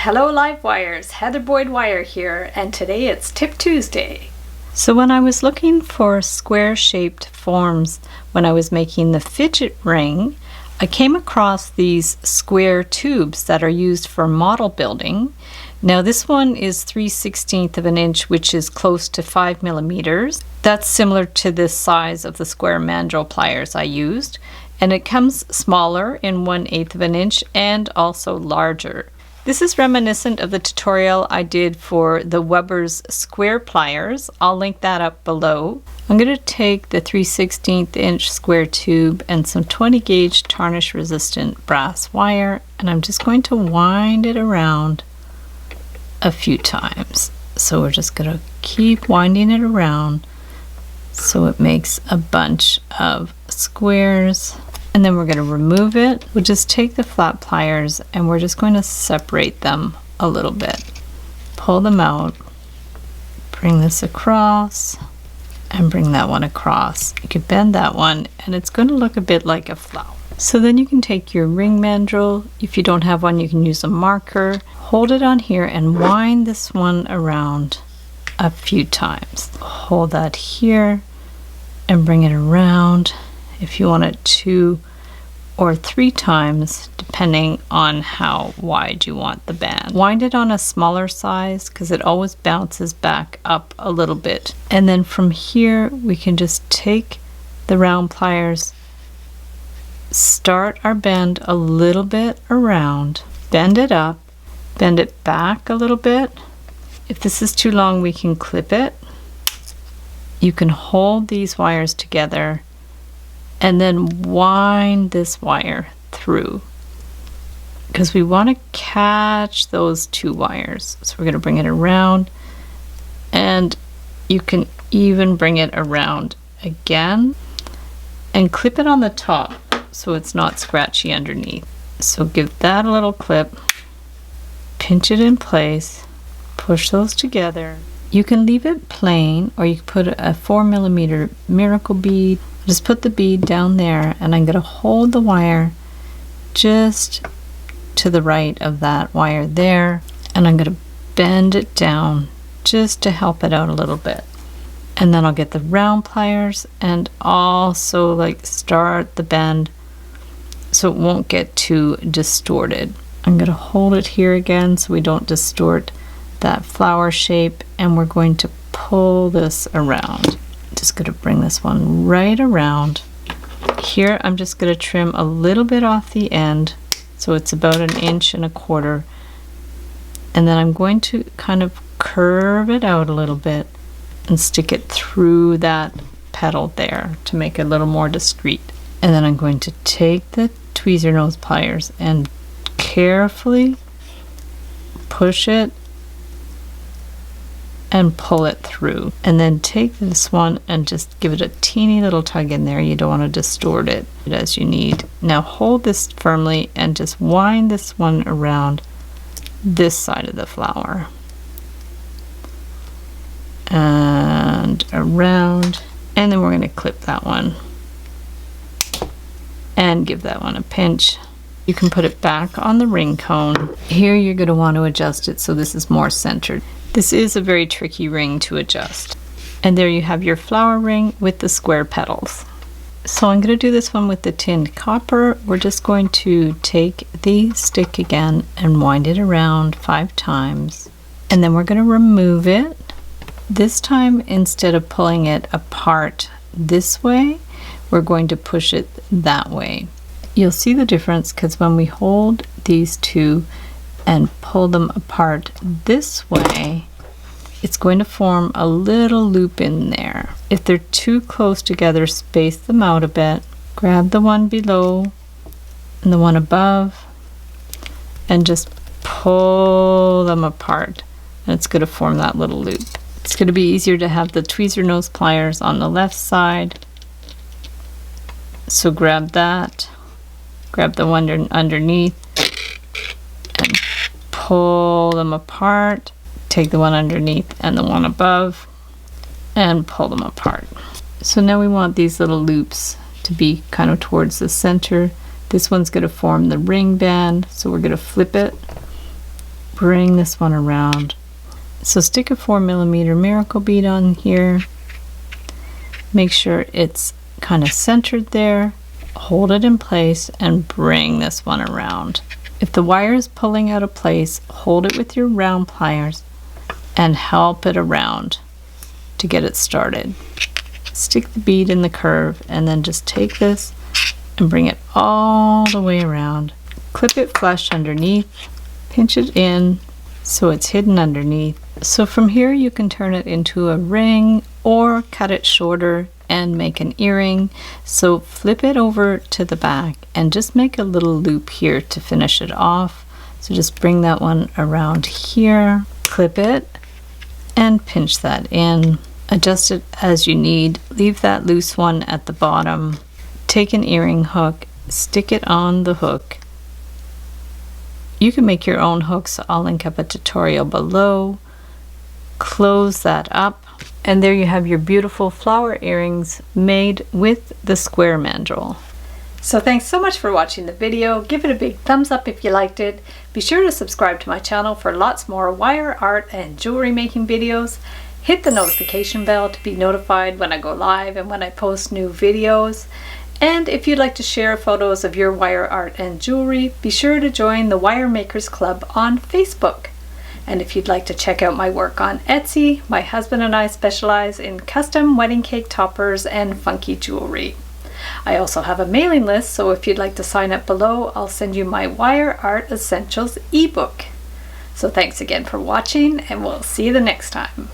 Hello Livewires, Heather Boyd Wire here, and today it's Tip Tuesday. So when I was looking for square-shaped forms when I was making the fidget ring, I came across these square tubes that are used for model building. Now this one is 3/16 of an inch, which is close to 5 millimeters. That's similar to the size of the square mandrel pliers I used, and it comes smaller in 1/8 of an inch and also larger. This is reminiscent of the tutorial I did for the Weber's square pliers. I'll link that up below. I'm going to take the 3/16 inch square tube and some 20 gauge tarnish resistant brass wire, and I'm just going to wind it around a few times. So we're just going to keep winding it around so it makes a bunch of squares. And then we're going to remove it. We'll just take the flat pliers and we're just going to separate them a little bit. Pull them out, bring this across, and bring that one across. You can bend that one and it's going to look a bit like a flower. So then you can take your ring mandrel. If you don't have one, you can use a marker. Hold it on here and wind this one around a few times. Hold that here and bring it around. If you want it 2 or 3 times, depending on how wide you want the band. Wind it on a smaller size because it always bounces back up a little bit. And then from here, we can just take the round pliers, start our bend a little bit around, bend it up, bend it back a little bit. If this is too long, we can clip it. You can hold these wires together and then wind this wire through because we want to catch those 2 wires. So we're going to bring it around, and you can even bring it around again and clip it on the top so it's not scratchy underneath. So give that a little clip, pinch it in place, push those together. You can leave it plain or you can put a 4mm miracle bead. Just put the bead down there, and I'm going to hold the wire just to the right of that wire there, and I'm going to bend it down just to help it out a little bit. And then I'll get the round pliers and also start the bend so it won't get too distorted. I'm going to hold it here again so we don't distort that flower shape, and we're going to pull this around. Just going to bring this one right around. Here I'm just going to trim a little bit off the end so it's about 1.25 inches, and then I'm going to kind of curve it out a little bit and stick it through that petal there to make it a little more discreet. And then I'm going to take the tweezer nose pliers and carefully push it and pull it through, and then take this one and just give it a teeny little tug in there. You don't want to distort it as you need. Now hold this firmly and just wind this one around this side of the flower and around, and then we're going to clip that one and give that one a pinch. You can put it back on the ring cone. Here you're going to want to adjust it so this is more centered. This is a very tricky ring to adjust. And there you have your flower ring with the square petals. So I'm going to do this one with the tinned copper. We're just going to take the stick again and wind it around 5 times. And then we're going to remove it. This time, instead of pulling it apart this way, we're going to push it that way. You'll see the difference because when we hold these 2 and pull them apart this way, it's going to form a little loop in there. If they're too close together, space them out a bit. Grab the one below and the one above and just pull them apart, and it's going to form that little loop. It's going to be easier to have the tweezer nose pliers on the left side. So grab that, grab the one underneath, and pull them apart. Take the one underneath and the one above and pull them apart. So now we want these little loops to be kind of towards the center. This one's going to form the ring band, so we're going to flip it bring this one around. So stick a 4mm miracle bead on here. Make sure it's kind of centered there. Hold it in place and bring this one around. If the wire is pulling out of place, hold it with your round pliers and help it around to get it started. Stick the bead in the curve and then just take this and bring it all the way around. Clip it flush underneath, pinch it in so it's hidden underneath. So from here you can turn it into a ring or cut it shorter and make an earring. So flip it over to the back and just make a little loop here to finish it off. So just bring that one around here, clip it and pinch that in. Adjust it as you need. Leave that loose one at the bottom. Take an earring hook, stick it on the hook. You can make your own hooks. I'll link up a tutorial below. Close that up, and there you have your beautiful flower earrings made with the square mandrel. So thanks so much for watching the video. Give it a big thumbs up if you liked it. Be sure to subscribe to my channel for lots more wire art and jewelry making videos. Hit the notification bell to be notified when I go live and when I post new videos. And if you'd like to share photos of your wire art and jewelry, be sure to join the Wire Makers Club on Facebook. And if you'd like to check out my work on Etsy, my husband and I specialize in custom wedding cake toppers and funky jewelry. I also have a mailing list, so if you'd like to sign up below, I'll send you my Wire Art Essentials ebook. So thanks again for watching, and we'll see you the next time.